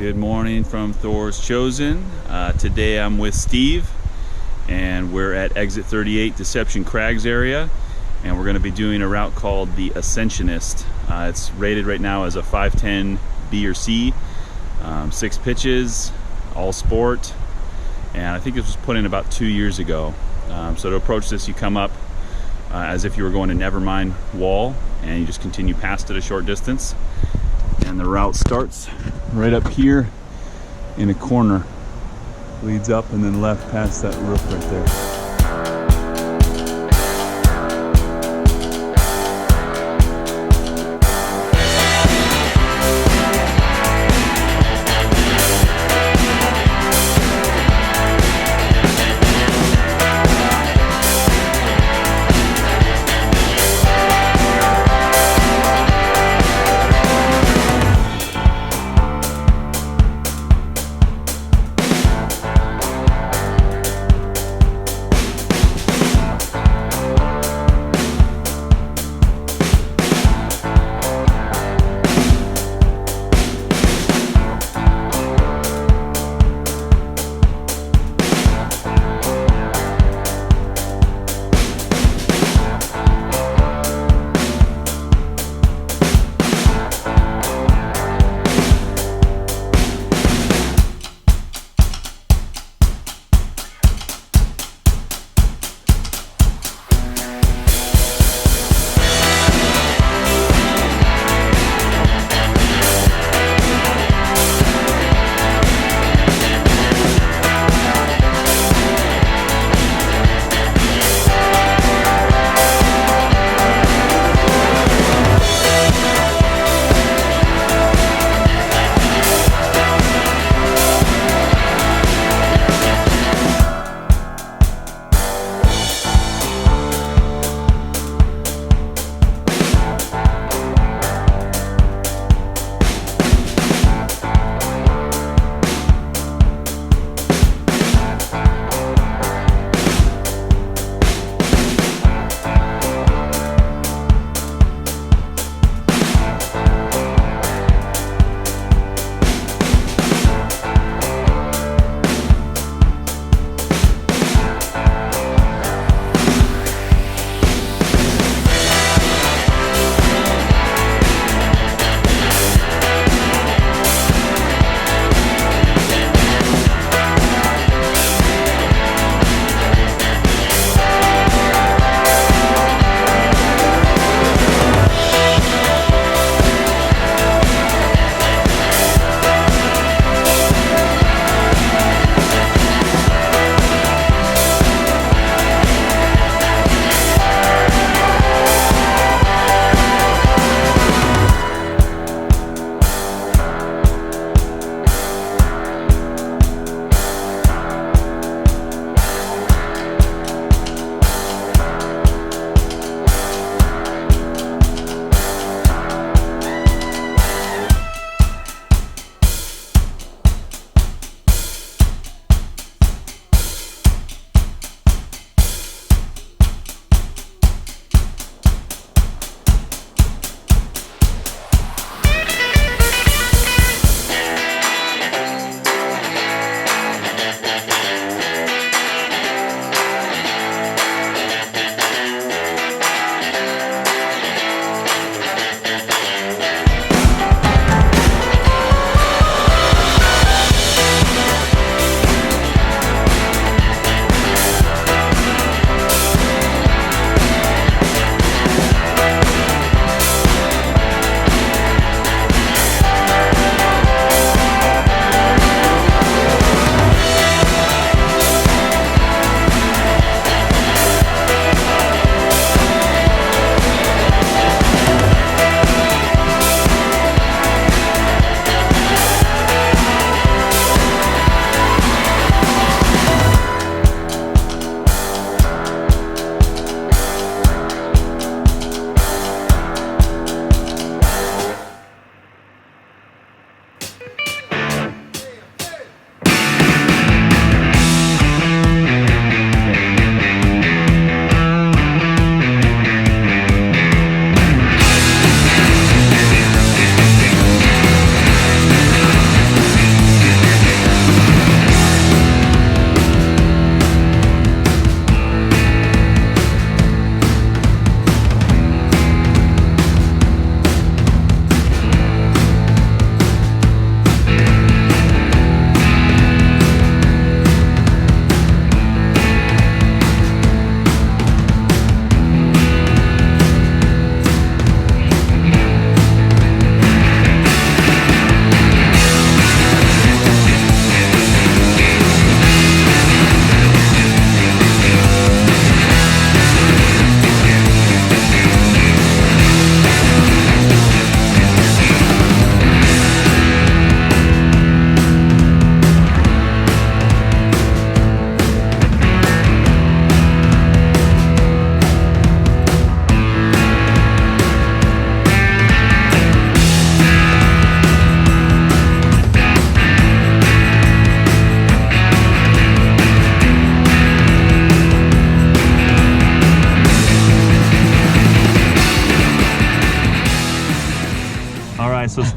Good morning from thorschosen. Today I'm with Steve and we're at exit 38 Deception Crags area, and we're going to be doing a route called the Ascentionist. It's rated right now as a 510 B or C, 6 pitches, all sport, and I think this was put in about 2 years ago. So to approach this, you come up as if you were going to Nevermind Wall, and you just continue past it a short distance, and the route starts right up here in a corner, leads up and then left past that roof right there.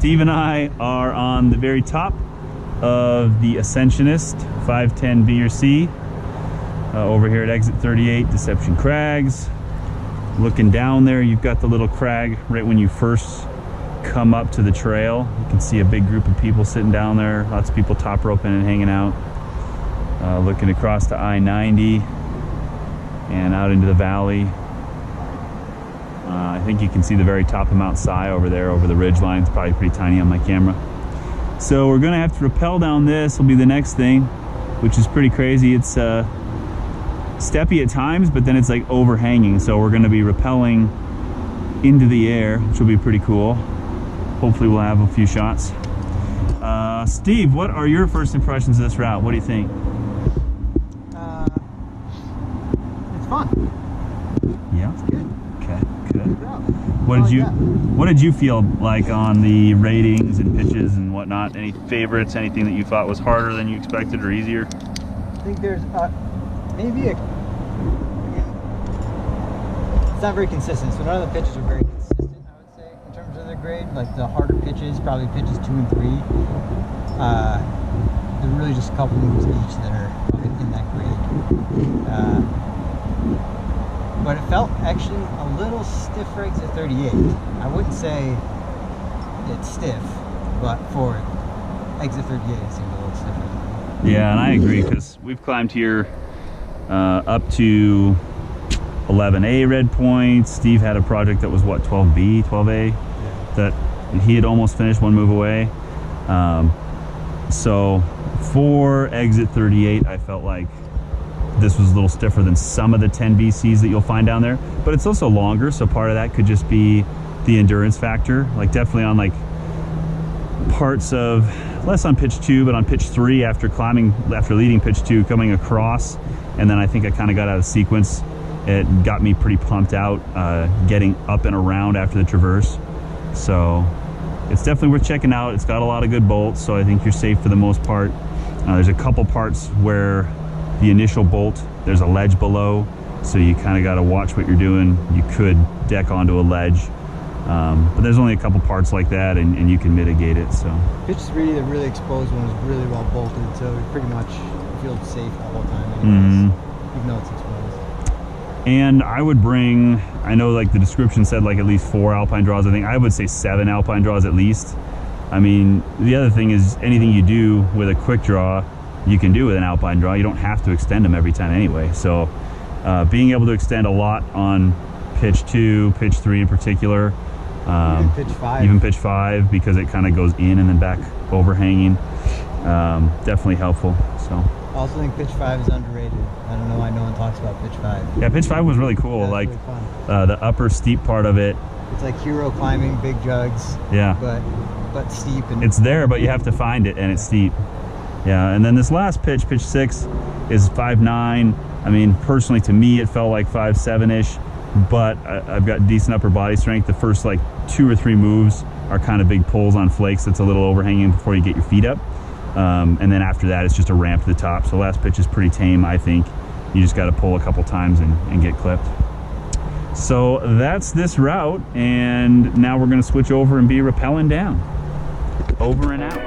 Steve and I are on the very top of the Ascentionist 510 B or C over here at exit 38, Deception Crags. Looking down there, you've got the little crag right when you first come up to the trail. You can see a big group of people sitting down there, lots of people top roping and hanging out. Looking across to I-90 and out into the valley. I think you can see the very top of Mount Si over there, over the ridge line. It's probably pretty tiny on my camera. So we're gonna have to rappel down this, will be the next thing, which is pretty crazy. It's steppy at times, but then it's like overhanging. So we're gonna be rappelling into the air, which will be pretty cool. Hopefully we'll have a few shots. Steve, what are your first impressions of this route? What do you think? It's fun. Yeah. It's good. Okay, good. Good What did you feel like on the ratings and pitches and whatnot? Any favorites? Anything that you thought was harder than you expected or easier? I think there's maybe it's not very consistent. So none of the pitches are very consistent, I would say, in terms of their grade. Like the harder pitches, probably pitches 2 and 3. There are really just a couple moves each that are in that grade. But it felt actually a little stiff for exit 38. I wouldn't say it's stiff, but for exit 38 it seemed a little stiffer. Yeah, and I agree, because we've climbed here up to 11A red points. Steve had a project that was what, 12B, 12A? Yeah. That he had almost finished, one move away. So for exit 38, I felt like this was a little stiffer than some of the 10 BCs that you'll find down there, but it's also longer, so part of that could just be the endurance factor. Like definitely on like parts of, less on pitch 2, but on pitch 3 after leading pitch 2, coming across, and then I think I kind of got out of sequence. It got me pretty pumped out getting up and around after the traverse. So it's definitely worth checking out. It's got a lot of good bolts, so I think you're safe for the most part. There's a couple parts where the initial bolt, there's a ledge below, so you kind of got to watch what you're doing. You could deck onto a ledge, but there's only a couple parts like that, and you can mitigate it. So Pitch 3, the really exposed one, is really well bolted, so it pretty much feels safe the whole time anyways, even though it's exposed. And I would bring, I know like the description said like at least 4 alpine draws. I think I would say 7 alpine draws at least. I mean, the other thing is anything you do with a quick draw, you can do with an alpine draw. You don't have to extend them every time anyway. So being able to extend a lot on pitch 2, pitch 3 in particular, even pitch 5, because it kind of goes in and then back overhanging, definitely helpful. So I also think pitch 5 is underrated. I don't know why no one talks about pitch 5. Yeah, pitch 5 was really cool. Yeah, like really the upper steep part of it. It's like hero climbing, big jugs. Yeah. But steep. And it's there, but you have to find it, and it's steep. Yeah, and then this last pitch, pitch 6, is 5.9. I mean, personally, to me, it felt like 5.7-ish, but I've got decent upper body strength. The first like 2 or 3 moves are kind of big pulls on flakes. It's a little overhanging before you get your feet up. And then after that, it's just a ramp to the top. So last pitch is pretty tame, I think. You just got to pull a couple times and get clipped. So that's this route, and now we're going to switch over and be rappelling down. Over and out.